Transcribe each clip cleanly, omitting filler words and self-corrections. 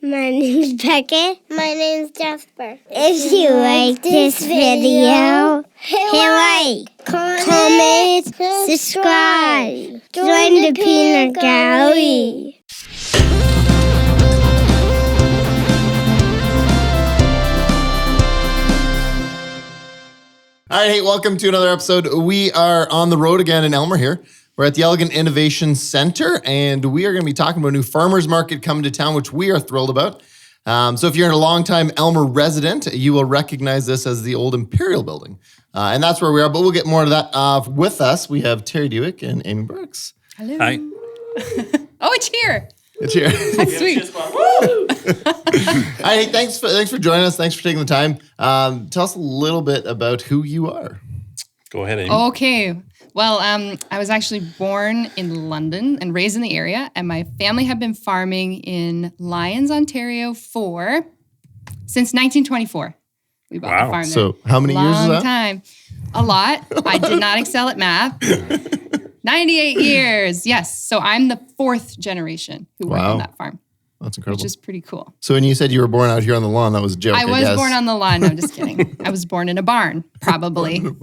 My name's Beckett. My name's Jasper. If you like this video, hit like, comment, subscribe. Join the peanut gallery. All right, hey, welcome to another episode. We are on the road again in Aylmer here. We're at the Elgin Innovation Center, and we are going to be talking about a new farmers market coming to town, which we are thrilled about. So if you're a longtime Aylmer resident, you will recognize this as the old Imperial building. And that's where we are, but we'll get more to that. With us, we have Terry Dueck and Amy Burks. Hello. Hi. Oh, it's here. It's here. That's sweet. All right, thanks for joining us. Thanks for taking the time. Tell us a little bit about who you are. Go ahead, Amy. Okay. Well, I was actually born in London and raised in the area, and my family had been farming in Lyons, Ontario since 1924. We bought the farm there. So how many years is that? Long time. A lot. I did not excel at math. 98 years. Yes. So I'm the fourth generation who worked on that farm. That's incredible. Which is pretty cool. So when you said you were born out here on the lawn, that was a joke, I was born on the lawn. No, I'm just kidding. I was born in a barn, probably. All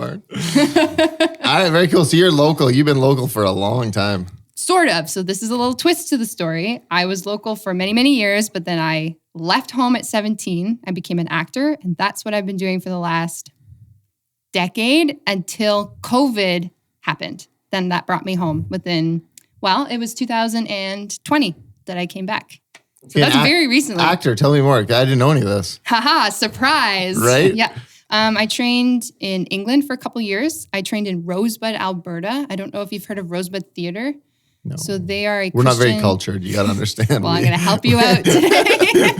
right, very cool. So you're local. You've been local for a long time. Sort of. So this is a little twist to the story. I was local for many, many years, but then I left home at 17. I became an actor, and that's what I've been doing for the last decade until COVID happened. Then that brought me home it was 2020 that I came back. So that's very recently. Actor, tell me more. I didn't know any of this. Haha, surprise. Right? Yeah. I trained in England for a couple years. I trained in Rosebud, Alberta. I don't know if you've heard of Rosebud Theatre. No. So they are We're not very cultured. You got to understand. Well, I'm going to help you out today.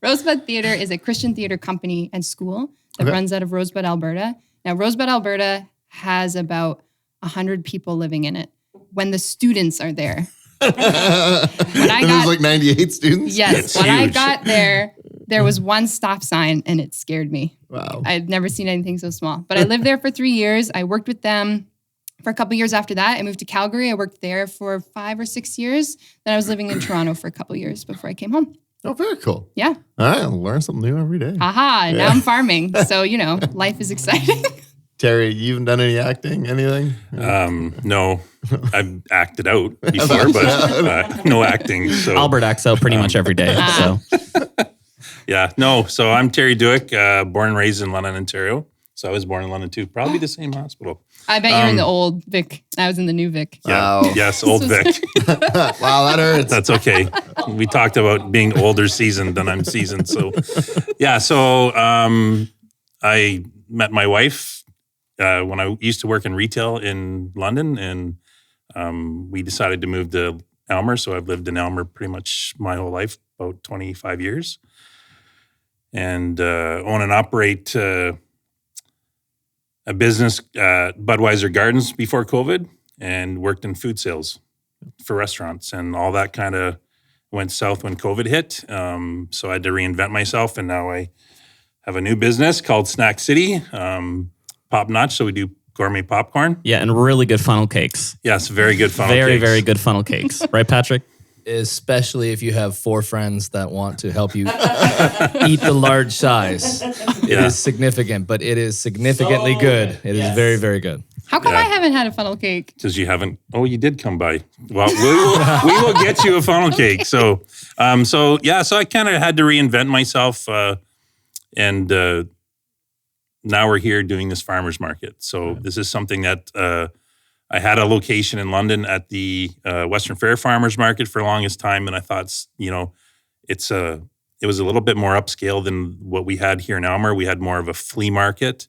Rosebud Theatre is a Christian theatre company and school that runs out of Rosebud, Alberta. Now, Rosebud, Alberta has about 100 people living in it when the students are there. There's like 98 students? Yes. When I got there was one stop sign and it scared me. Wow. I had never seen anything so small. But I lived there for 3 years. I worked with them for a couple years after that. I moved to Calgary. I worked there for 5 or 6 years. Then I was living in Toronto for a couple years before I came home. Oh, very cool. Yeah. All right. I'll learn something new every day. Aha. Now I'm farming. So, life is exciting. Terry, you haven't done any acting, anything? No, I've acted out before, but no acting. So Albert acts out pretty much every day. So yeah, no. So I'm Terry Dueck, born and raised in London, Ontario. So I was born in London too, probably the same hospital. I bet you're in the old Vic. I was in the new Vic. Yeah. Wow. Yes, old Vic. Wow, that hurts. That's okay. We talked about being older seasoned than I'm seasoned. So yeah, so I met my wife when I used to work in retail in London, and we decided to move to Aylmer. So I've lived in Aylmer pretty much my whole life, about 25 years, and own and operate a business, Budweiser Gardens, before COVID, and worked in food sales for restaurants, and all that kind of went south when COVID hit. So I had to reinvent myself, and now I have a new business called Snack City. Pop Notch, so we do gourmet popcorn. yeah, and really good funnel cakes. Yes, very good funnel Very, cakes. very good funnel cakes. Right, Patrick? Especially if you have 4 friends that want to help you eat the large size. It is significant, but it is significantly good. It is very, very good. How come I haven't had a funnel cake? Because you haven't. Oh, you did come by. Well, we will get you a funnel cake. So I kind of had to reinvent myself, and now we're here doing this farmers market. So this is something that I had a location in London at the Western Fair Farmers Market for the longest time, and I thought, it was a little bit more upscale than what we had here in Aylmer. We had more of a flea market,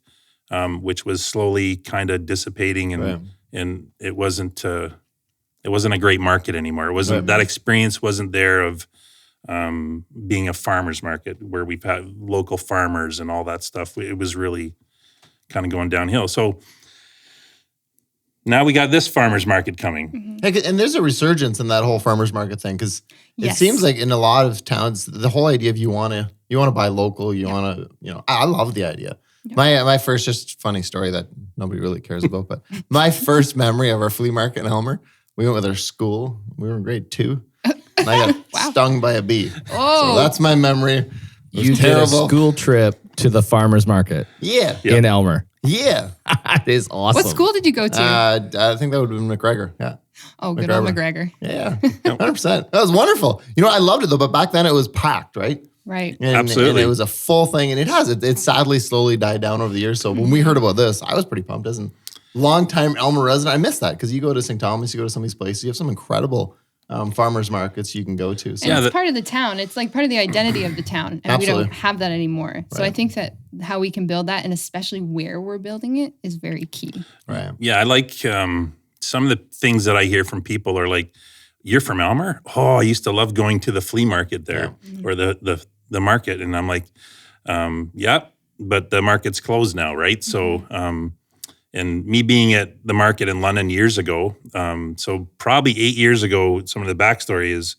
which was slowly kind of dissipating, and it wasn't a great market anymore. It wasn't that experience wasn't there of being a farmer's market where we've had local farmers and all that stuff. It was really kind of going downhill. So now we got this farmer's market coming. Mm-hmm. And there's a resurgence in that whole farmer's market thing, because it seems like in a lot of towns, the whole idea of you want to buy local, I love the idea. Yeah. My first, just funny story that nobody really cares about, but my first memory of our flea market in Aylmer, we went with our school. We were in grade 2. And I got stung by a bee. Oh. So that's my memory. It was You terrible. did a school trip to the farmer's market Yeah. in Aylmer. Yeah. That is awesome. What school did you go to? I think that would have been McGregor. Yeah. Good old McGregor. Yeah. 100%. That was wonderful. I loved it though, but back then it was packed, right? Right. Absolutely. And it was a full thing, and it sadly slowly died down over the years. So when we heard about this, I was pretty pumped as a long-time Aylmer resident. I miss that because you go to St. Thomas, you go to some of these places, you have some incredible farmers markets you can go to. So. And it's part of the town. It's like part of the identity of the town. And we Absolutely. don't have that anymore. So I think that how we can build that, and especially where we're building it, is very key. Right. Yeah, I like some of the things that I hear from people are like, "You're from Aylmer? Oh, I used to love going to the flea market there or the market." And I'm like, "Yeah, but the market's closed now, right?" So, and me being at the market in London years ago, so probably 8 years ago, some of the backstory is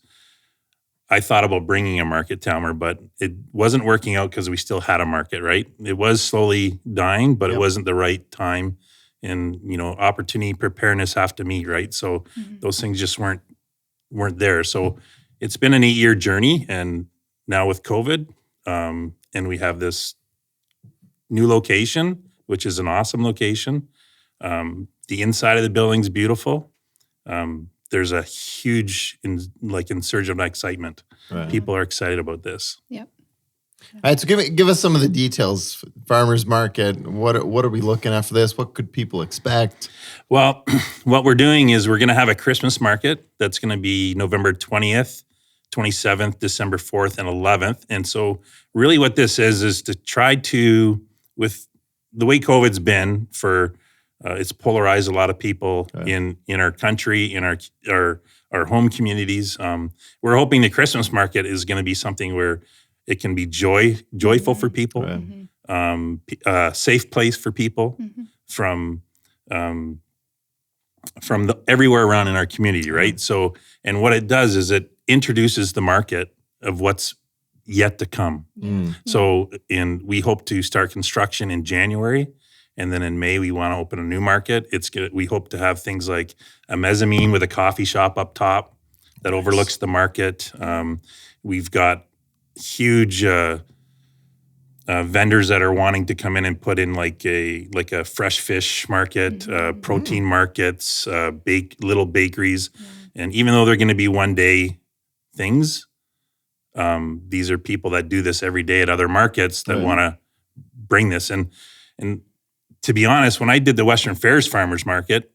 I thought about bringing a market to Aylmer, but it wasn't working out because we still had a market, right? It was slowly dying, but it wasn't the right time. And, opportunity, preparedness have to meet, right? So those things just weren't there. So it's been an 8-year journey. And now with COVID, and we have this new location, which is an awesome location. The inside of the building's beautiful. There's a huge insurge of excitement. Right. People are excited about this. Yep. All right, so give us some of the details. Farmers market. What are we looking at for this? What could people expect? Well, what we're doing is we're going to have a Christmas market that's going to be November 20th, 27th, December 4th, and 11th. And so really what this is to try to, with the way COVID's been it's polarized a lot of people in our country, in our home communities. We're hoping the Christmas market is going to be something where it can be joyful for people, safe place for people from everywhere around in our community, right? So, and what it does is it introduces the market of what's yet to come. So, we hope to start construction in January, and then in May we want to open a new market. We hope to have things like a mezzanine with a coffee shop up top that overlooks the market. We've got huge vendors that are wanting to come in and put in like a fresh fish market, protein markets, little bakeries. And even though they're going to be one day things, these are people that do this every day at other markets that want to bring this. And to be honest, when I did the Western Fairs Farmers Market,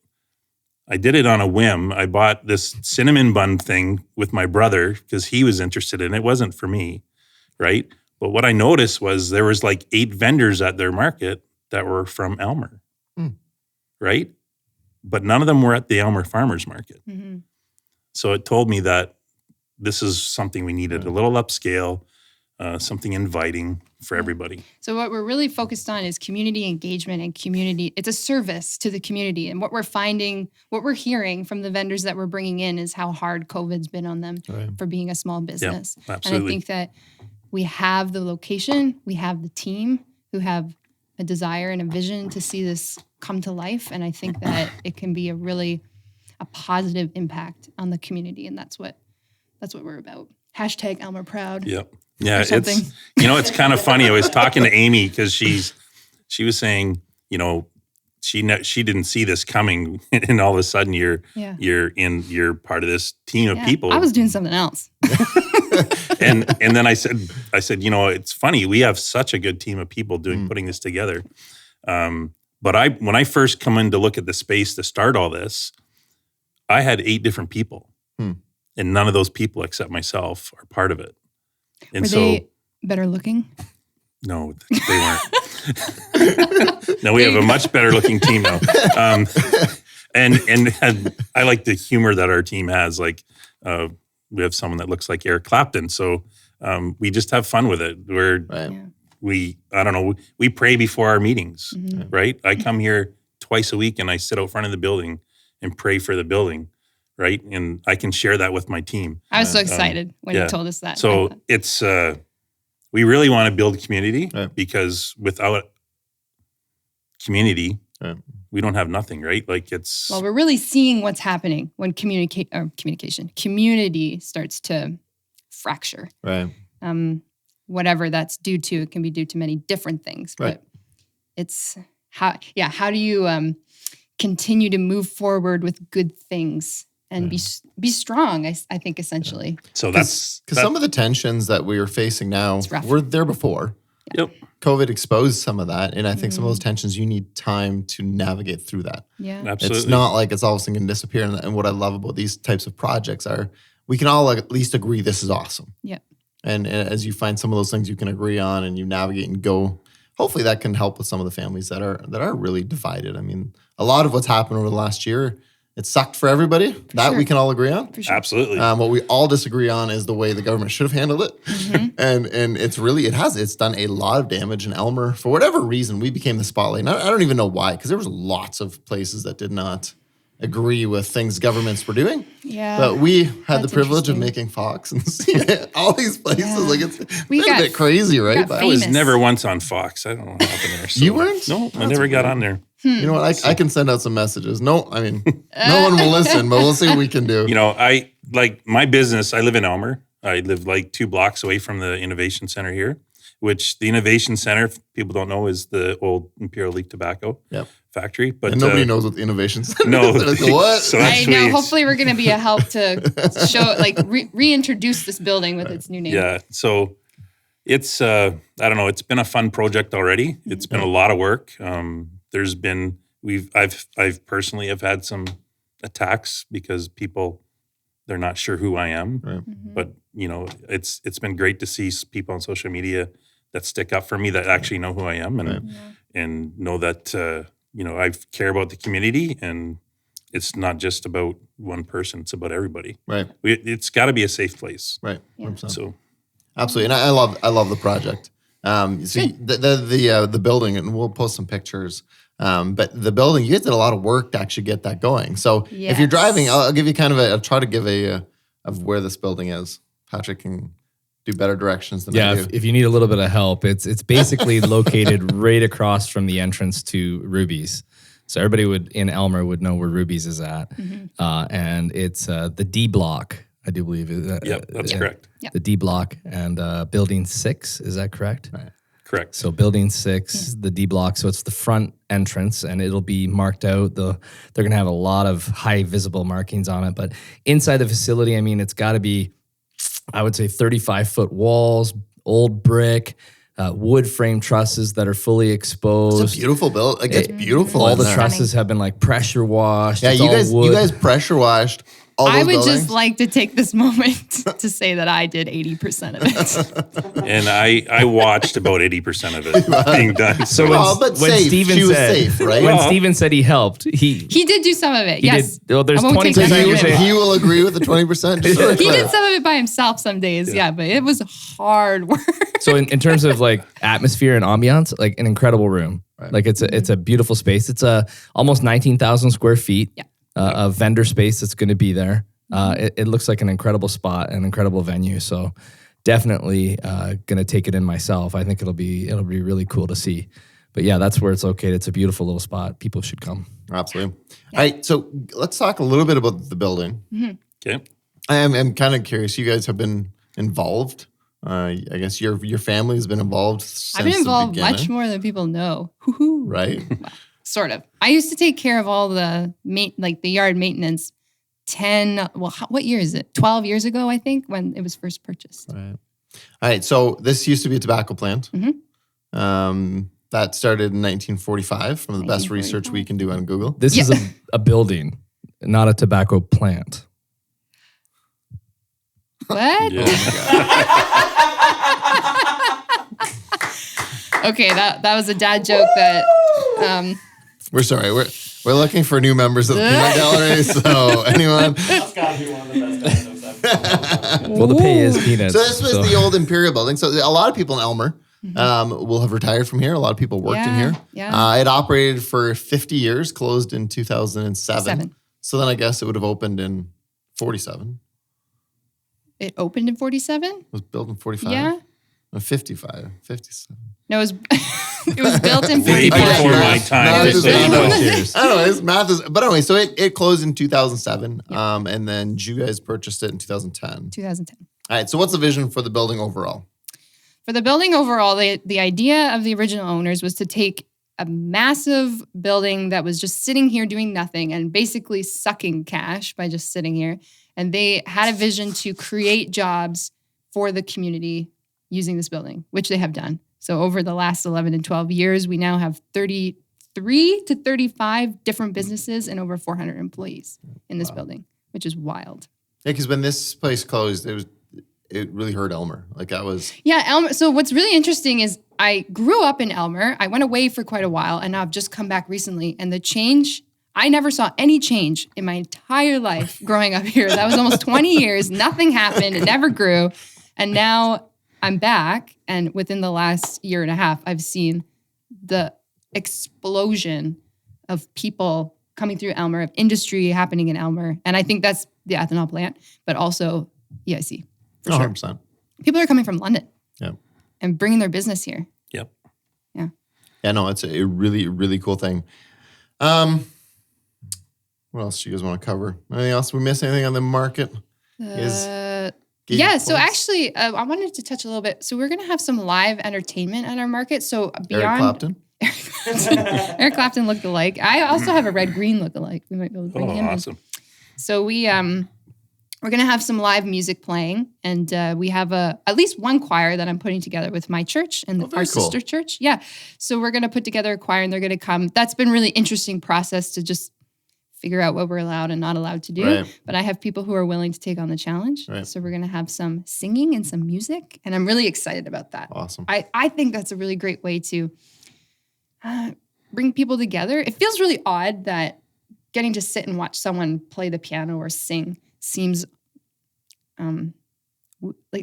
I did it on a whim. I bought this cinnamon bun thing with my brother because he was interested in it. It wasn't for me, right? But what I noticed was there was like 8 vendors at their market that were from Aylmer, right? But none of them were at the Aylmer Farmers Market. So it told me that this is something we needed, a little upscale, something inviting for everybody. So what we're really focused on is community engagement and community. It's a service to the community. And what we're hearing from the vendors that we're bringing in is how hard COVID's been on them for being a small business. Yeah, absolutely. And I think that we have the location, we have the team who have a desire and a vision to see this come to life. And I think that it can be a positive impact on the community. And that's what we're about. Hashtag Aylmer Proud. Yep. Yeah, it's kind of funny. I was talking to Amy because she was saying, she didn't see this coming, and all of a sudden you're part of this team of people. I was doing something else. and then I said, it's funny. We have such a good team of people putting this together. But when I first come in to look at the space to start all this, I had 8 different people, and none of those people except myself are part of it. And Were they better looking? No, they weren't. No, we have a much better looking team now. And I like the humor that our team has. Like we have someone that looks like Eric Clapton. So we just have fun with it. We pray before our meetings, right? I come here twice a week and I sit out front of the building and pray for the building. Right. And I can share that with my team. I was so excited when you told us that. So it's, we really want to build community because without community, Right. We don't have nothing, right? Like it's Well, we're really seeing what's happening when community starts to fracture. Right. Whatever that's due to, it can be due to many different things. Right. But it's how do you continue to move forward with good things and be strong? I think essentially. so that's Because some of the tensions that we are facing now rough. were there before. Yep. COVID exposed some of that. And I think some of those tensions, you need time to navigate through that. Yeah. Absolutely. It's not like it's all of a sudden going to disappear. And what I love about these types of projects are we can all at least agree this is awesome. Yeah. And as you find some of those things you can agree on and you navigate and go, hopefully that can help with some of the families that are really divided. I mean, a lot of what's happened over the last year, it sucked for everybody. That we can all agree on. For sure. Absolutely. What we all disagree on is the way the government should have handled it. And it's done a lot of damage. In Aylmer, for whatever reason, we became the spotlight. And I don't even know why, because there was lots of places that did not agree with things governments were doing. Yeah. But we had the That's privilege of interesting. making Fox and seeing all these places. Yeah. Like it's We been a got- bit crazy, right? got But I was famous. never once on Fox. I don't know what happened there. So. You weren't? No, I never got on there. you know what? I can send out some messages. No, I mean, no one will listen, but we'll see what we can do. You know, I like my business. I live in Aylmer. I live like 2 blocks away from the Innovation Center here, which the Innovation Center, if people don't know, is the old Imperial Tobacco Yep. factory. But And nobody knows what the innovation center No. is. Like, what? So I that's know. sweet. Hopefully, we're going to be a help to show, like, reintroduce this building with its new name. Yeah. So it's I don't know. It's been a fun project already. It's been a lot of work. There's been I've personally have had some attacks because they're not sure who I am. Right. But you know, it's been great to see people on social media that stick up for me that actually know who I am and know that you know I care about the community and it's not just about one person; it's about everybody. Right. It's got to be a safe place. Right. Yeah. 100%. So Absolutely, and I love the project. See the building, and we'll post some pictures. But the building, you guys did a lot of work to actually get that going. So if you're Yes. driving, I'll give you kind of I'll try to give of where this building is. Patrick can do better directions than I Yeah, do. if you need a little bit of help, it's basically located right across from the entrance to Ruby's. So everybody in Aylmer would know where Ruby's is at. And it's the D block, I do believe. yep, that's correct. The D block and building 6, is that correct? Right. Correct. So building 6, the D block. So it's the front entrance and it'll be marked out. They're going to have a lot of high visible markings on it. But inside the facility, I mean, it's got to be, I would say 35-foot walls, old brick, wood frame trusses that are fully exposed. It's a beautiful build. Like it's beautiful. All in the there. trusses have been like pressure washed. Yeah, It's you all guys wood. you guys pressure washed all those I would buildings. just like to take this moment to say that I did 80% of it. And I watched about 80% of it being done. So Well, but safe. Steven She was said, safe, right? When Well- Steven said he helped, he He did do some of it. Yes. did. Well, there's I won't take 20% that you're credit. saying- he will agree with the 20%. He did some of it by himself some days. Yeah, but it was hard work. So in terms of like atmosphere and ambiance, like an incredible room. Like it's a beautiful space. It's almost 19,000 square feet of vendor space that's going to be there. It looks like an incredible spot, an incredible venue. So definitely going to take it in myself. I think it'll be really cool to see. But yeah, that's where it's located. It's a beautiful little spot. People should come. Absolutely. All right, so let's talk a little bit about the building. okay. I'm kind of curious. You guys have been involved. I guess your family has been involved since I've been involved the beginning, much more than people know. Hoo-hoo. right? Sort of. I used to take care of all the the yard maintenance. What year is it? 12 years ago, I think, when it was first purchased. Right. All right. So this used to be a tobacco plant. That started in 1945 from the best research we can do on Google. This is a building, not a tobacco plant. What? Yeah. Okay, that was a dad joke that We're sorry. We're looking for new members of the Peanut Gallery. So anyone? Well, the pay is peanuts. So this was the old Imperial building. So a lot of people in Aylmer will have retired from here. A lot of people worked in here. Yeah. It operated for 50 years, closed in 2007. 7. So then I guess it would have opened in 47. It opened in 47? It was built in 45. Yeah. 55, 57. No, it was, it was built in Way 55. before my time. Math just is- so you know. Anyways, math is. But anyway, so it closed in 2007, and then you guys purchased it in 2010. 2010. All right. So what's the vision for the building overall? For the building overall, the idea of the original owners was to take a massive building that was just sitting here doing nothing and basically sucking cash by just sitting here. And they had a vision to create jobs for the community using this building, which they have done. So over the last 11 and 12 years, we now have 33 to 35 different businesses and over 400 employees in this building, which is wild. Yeah, because when this place closed, it really hurt Aylmer. Like that was. Yeah, Aylmer. So what's really interesting is I grew up in Aylmer. I went away for quite a while, and now I've just come back recently. And the change, I never saw any change in my entire life growing up here. That was almost 20 years. Nothing happened. It never grew. And now I'm back, and within the last year and a half, I've seen the explosion of people coming through Aylmer, of industry happening in Aylmer. And I think that's the ethanol plant, but also EIC. For sure. 100%. People are coming from London. Yeah. And bringing their business here. Yep. Yeah. Yeah, no, it's a really, really cool thing. What else do you guys want to cover? Anything else? We miss anything on the market? Yeah, so actually, I wanted to touch a little bit. So we're going to have some live entertainment at our market. So beyond Eric Clapton? Eric Clapton look-alike. I also have a red-green look-alike. We might be able to bring him Awesome. in. So we're going to have some live music playing, and we have at least one choir that I'm putting together with my church and very our cool. sister church. Yeah. So we're going to put together a choir, and they're going to come. That's been really interesting process to just figure out what we're allowed and not allowed to do. Right. But I have people who are willing to take on the challenge. Right. So we're going to have some singing and some music, and I'm really excited about that. Awesome. I think that's a really great way to bring people together. It feels really odd that getting to sit and watch someone play the piano or sing seems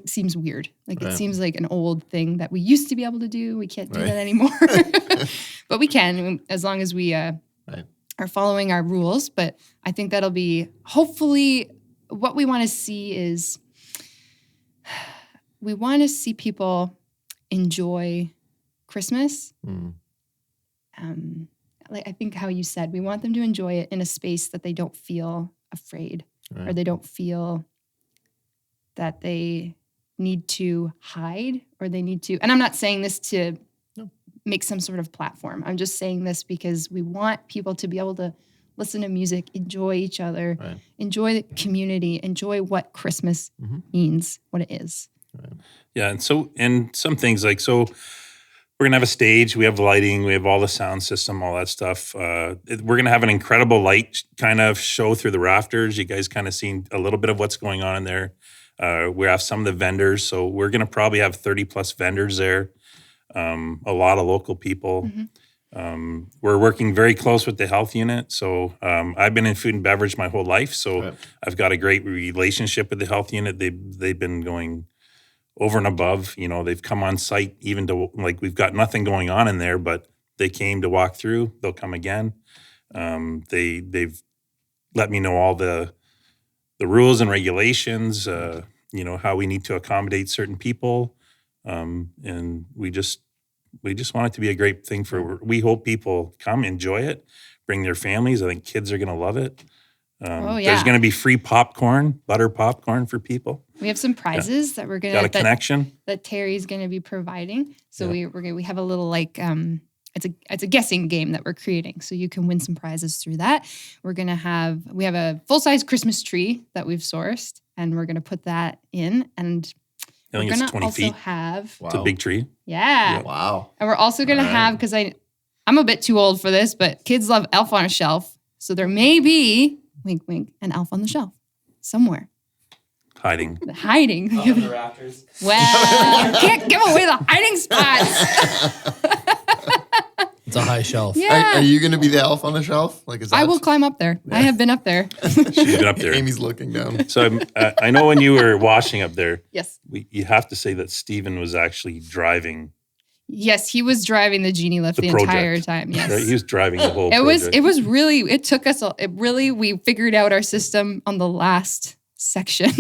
seems weird. Like Right. it seems like an old thing that we used to be able to do. We can't do Right. that anymore. But we can, as long as we are following our rules. But I think that'll be hopefully what we want to see is we want to see people enjoy Christmas. Like I think how you said, we want them to enjoy it in a space that they don't feel afraid or they don't feel that they need to hide or they need to, and I'm not saying this to make some sort of platform. I'm just saying this because we want people to be able to listen to music, enjoy each other, enjoy the community, enjoy what Christmas means, what it is. Yeah, and some things like we're gonna have a stage, we have lighting, we have all the sound system, all that stuff. We're gonna have an incredible light kind of show through the rafters. You guys kind of seen a little bit of what's going on in there. We have some of the vendors, so we're gonna probably have 30 plus vendors there. A lot of local people. We're working very close with the health unit. So I've been in food and beverage my whole life, so I've got a great relationship with the health unit. They've been going over and above. You know, they've come on site even to, like, we've got nothing going on in there, but they came to walk through. They'll come again. They've let me know all the rules and regulations, you know, how we need to accommodate certain people. And we just want it to be a great thing we hope people come, enjoy it, bring their families. I think kids are going to love it. There's going to be free popcorn, butter popcorn for people. We have some prizes that we're going Got a connection that Terry's going to be providing. So we have a little like, it's a guessing game that we're creating. So you can win some prizes through that. We have a full-size Christmas tree that we've sourced, and we're going to put that in. And I think we're it's 20 feet. It's a big tree. Yeah. Wow. And we're also going to have, because I'm a bit too old for this, but kids love Elf on a Shelf. So there may be, wink, wink, an Elf on the Shelf somewhere. Hiding. the rafters. Well, you can't give away the hiding spots. It's a high shelf. Yeah. Are you going to be the elf on the shelf? Like, is that I will climb up there. I have been up there. She's been up there. Amy's looking down. So I know when you were washing up there, Yes. you have to say that Stephen was actually driving. Yes, he was driving the genie lift the project. entire time. Yes. Right? He was driving the whole It project. was really, it took us, we figured out our system on the last section.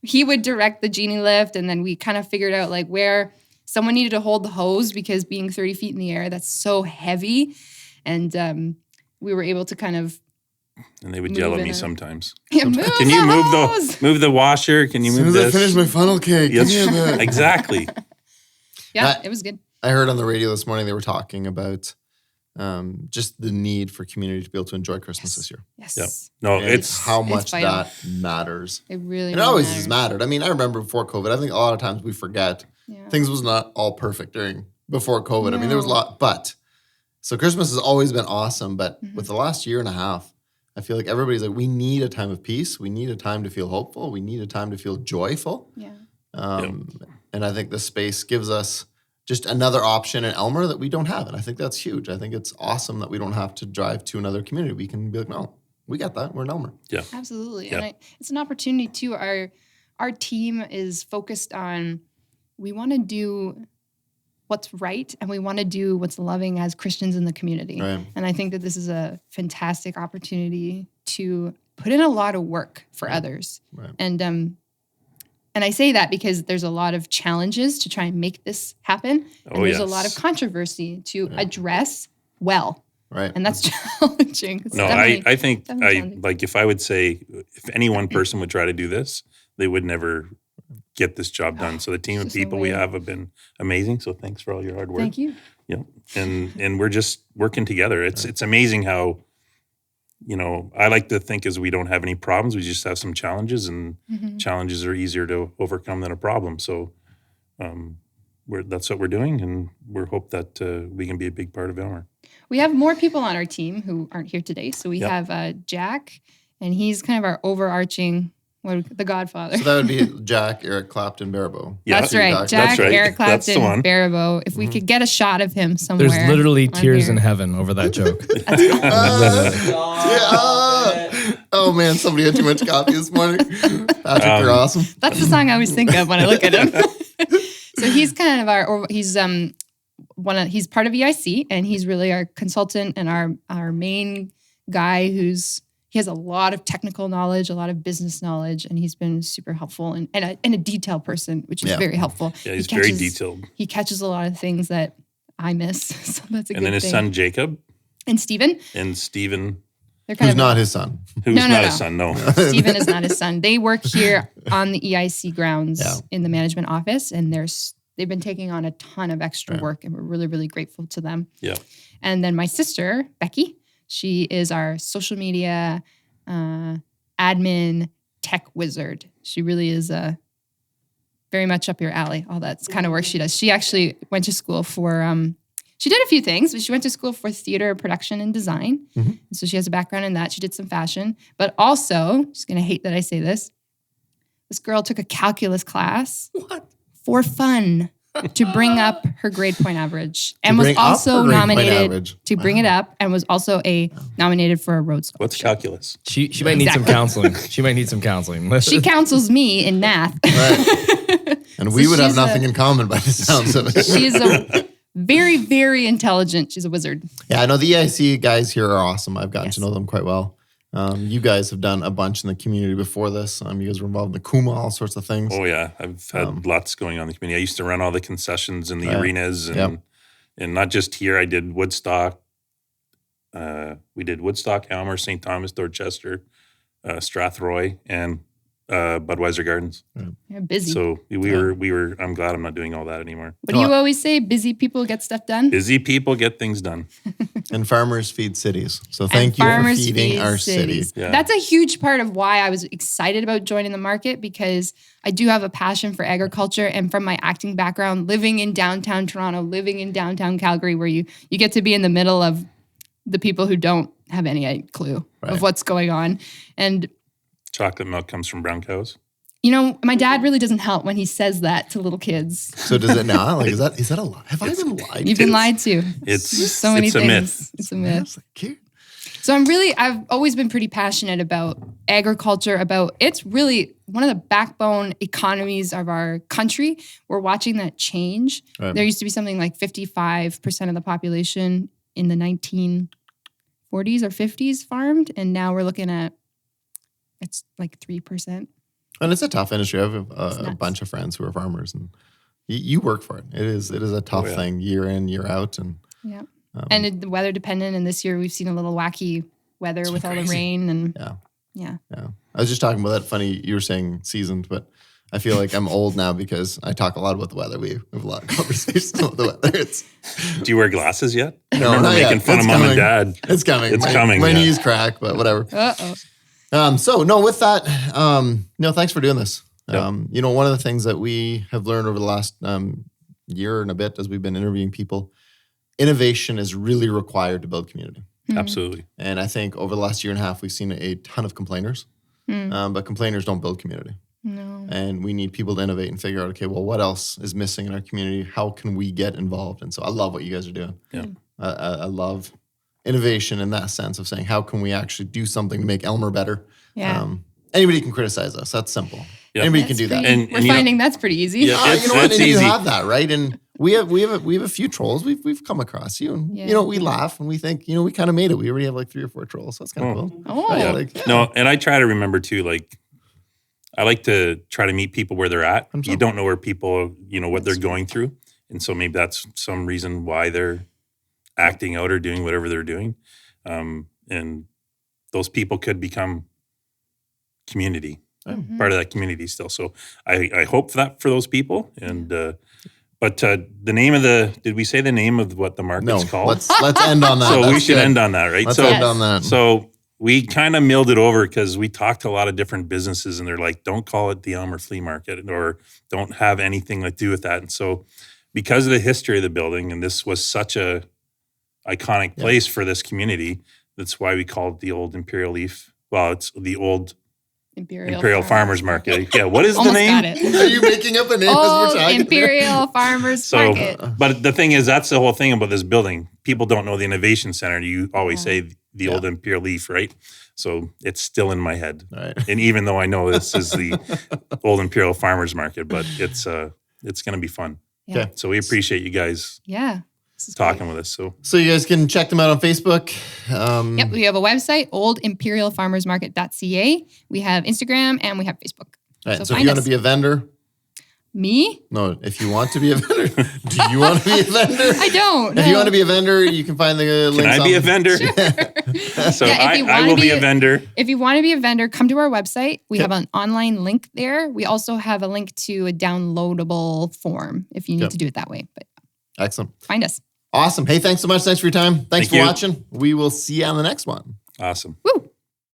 He would direct the genie lift, and then we kind of figured out like where someone needed to hold the hose because being 30 feet in the air, that's so heavy. And we were able to kind of And they would Move yell at in me a- sometimes. Can Can you move the washer? Can you As soon move as I this? finish my funnel cake, give Yes, me a bit. exactly. Yeah, it was good. I heard on the radio this morning they were talking about just the need for community to be able to enjoy Christmas this year. Yes. Yep. No, And it's how much vital. that matters. It really, It really always matters. has mattered. I mean, I remember before COVID, I think a lot of times we forget Yeah. things was not all perfect before COVID. I mean, there was a No. lot, but so Christmas has always been awesome. But Mm-hmm. with the last year and a half, I feel like everybody's like, we need a time of peace. We need a time to feel hopeful. We need a time to feel joyful. Yeah. And I think this space gives us just another option in Aylmer that we don't have. And I think that's huge. I think it's awesome that we don't have to drive to another community. We can be like, no, we got that. We're in Aylmer. yeah. Absolutely. Yeah. And it's an opportunity too. Our team is focused on, we want to do what's right and we want to do what's loving as Christians in the community. Right. And I think that this is a fantastic opportunity to put in a lot of work for others. Right. And I say that because there's a lot of challenges to try and make this happen. And Oh, there's a yes. lot of controversy to address well. Right. And that's challenging. It's No, definitely- I think definitely challenging. like if I would say if any one person would try to do this, they would never get this job done. So the team of There's no people we way. have been amazing. So thanks for all your hard work. Thank you. Yeah. And we're just working together. It's amazing how, I like to think as we don't have any problems, we just have some challenges, and challenges are easier to overcome than a problem. So that's what we're doing, and we hope that we can be a big part of Aylmer. We have more people on our team who aren't here today. So we Yep. have Jack, and he's kind of our overarching, the Godfather. So that would be Jack, Eric Clapton, Barabo. Yeah. That's right. That's Jack, right. Eric That's the Clapton, one. Barabo. If we could get a shot of him somewhere. There's literally on tears here. in heaven over that joke. Oh man, somebody had too much coffee this morning. Patrick, you're awesome. That's the song I always think of when I look at him. So he's kind of he's part of EIC, and he's really our consultant and our main guy he has a lot of technical knowledge, a lot of business knowledge, and he's been super helpful and a detail person, which is Yeah. very helpful. Yeah, He he's very catches- detailed. He catches a lot of things that I miss, so that's a good And then his thing. son Jacob And Stephen, and Stephen, they're kind Who's of not his son? who's No, not no. his son. No. Stephen is not his son. They work here on the EIC grounds Yeah. in the management office, and they've been taking on a ton of extra work, and we're really, really grateful to them. Yeah. And then my sister, Becky, she is our social media admin tech wizard. She really is very much up your alley, all that kind of work she does. She actually went to school for, she did a few things, but she went to school for theater production and design. And so she has a background in that. She did some fashion, but also, she's going to hate that I say this, this girl took a calculus class for fun to bring up her grade point average, and was bring up also her grade point nominated average. to bring it up, and was also nominated for a Rhodes Scholarship. What's calculus? She might need some Exactly. counseling. She might need some counseling. She counsels me in math. Right. And we would have she's nothing in common by the sounds of it. She is a very, very intelligent. She's a wizard. Yeah, I know the EIC guys here are awesome. I've gotten Yes. to know them quite well. You guys have done a bunch in the community before this. You guys were involved in the Kuma, all sorts of things. Oh yeah, I've had lots going on in the community. I used to run all the concessions in the Right. arenas, and not just here. I did Woodstock. We did Woodstock, Aylmer, St. Thomas, Dorchester, Strathroy, and Budweiser Gardens. You're busy. So we were. I'm glad I'm not doing all that anymore. What do you always say? Busy people get stuff done. Busy people get things done. And farmers feed cities. So And thank you for farmers feeding feed our cities. city. Yeah. That's a huge part of why I was excited about joining the market, because I do have a passion for agriculture, and from my acting background, living in downtown Toronto, living in downtown Calgary, where you get to be in the middle of the people who don't have any clue Right. of what's going on. And Chocolate milk comes from brown cows. my dad really doesn't help when he says that to little kids. So does it now? Like, is that a lie? Have I been lied You've to? been lied to. It's There's so many it's a things. myth. It's a Yeah, myth. it's like, here. So I've always been pretty passionate about agriculture, it's really one of the backbone economies of our country. We're watching that change. Right. There used to be something like 55% of the population in the 1940s or 50s farmed, and now we're looking at it's like 3%. And it's a tough industry. I have a nuts. bunch of friends who are farmers, and you work for it. It is a tough thing, year in, year out, and Yeah. And the weather dependent. And this year we've seen a little wacky weather with all the rain and yeah. I was just talking about that. Funny, you were saying seasoned, but I feel like I'm old now because I talk a lot about the weather. We have a lot of conversations about the weather. Do you wear glasses yet? No, I remember not making yet. fun It's of mom coming. and dad. It's coming. It's coming. My yeah. knees crack, but whatever. So no, with that, thanks for doing this. Yeah. One of the things that we have learned over the last year and a bit as we've been interviewing people, innovation is really required to build community. Absolutely. And I think over the last year and a half, we've seen a ton of complainers, but complainers don't build community. No. And we need people to innovate and figure out, okay, well, what else is missing in our community? How can we get involved? And so I love what you guys are doing. Yeah. I love innovation in that sense of saying, how can we actually do something to make Aylmer better? Yeah. Anybody can criticize us. That's simple. Yeah. Anybody can do that. And We're finding that's pretty easy. Yeah. You know what? It's And you easy. have that, right? And we have a few trolls. We've come across you, and we laugh and we think, we kind of made it. We already have like 3 or 4 trolls. So that's kind of cool. Oh. Right? Yeah. Like, No, and I try to remember too, like, I like to try to meet people where they're at. You don't know where people, what they're going through. And so maybe that's some reason why they're acting out or doing whatever they're doing. And those people could become community, part of that community still. So I hope that for those people. And, but the name of did we say the name of what the market's called? let's end on that. So we That's should good. end on that, right? Let's So end on that. So we kind of milled it over because we talked to a lot of different businesses and they're like, don't call it the Aylmer Flea Market or don't have anything to do with that. And so because of the history of the building, and this was such a iconic place for this community, that's why we called it the old Imperial Leaf. Well, it's the old Imperial Farmers Market. Yeah, what is the Almost name? got it. Are you making up a name as Old we're talking? Imperial Farmers Market. But the thing is, that's the whole thing about this building. People don't know the Innovation Center. You always say the old Imperial Leaf, right? So it's still in my head. Right. And even though I know this is the old Imperial Farmers Market, but it's going to be fun. Yeah. Okay. So we appreciate you guys Yeah. This is talking great. with us. So you guys can check them out on Facebook. Yep, we have a website, oldimperialfarmersmarket.ca. We have Instagram and we have Facebook. Right. So if find you want us. to be a vendor, Me? no, if you want to be a vendor, do you want to be a vendor? I don't. If you want to be a vendor, you can find the links. Can I be a vendor? So Yeah, if you I wanna will be be a vendor. If you want to be a vendor, come to our website. We have an online link there. We also have a link to a downloadable form if you need to do it that way. But Excellent. find us. Awesome. Hey, thanks so much. Thanks for your time. Thanks Thank for you. watching. We will see you on the next one. Awesome. Woo!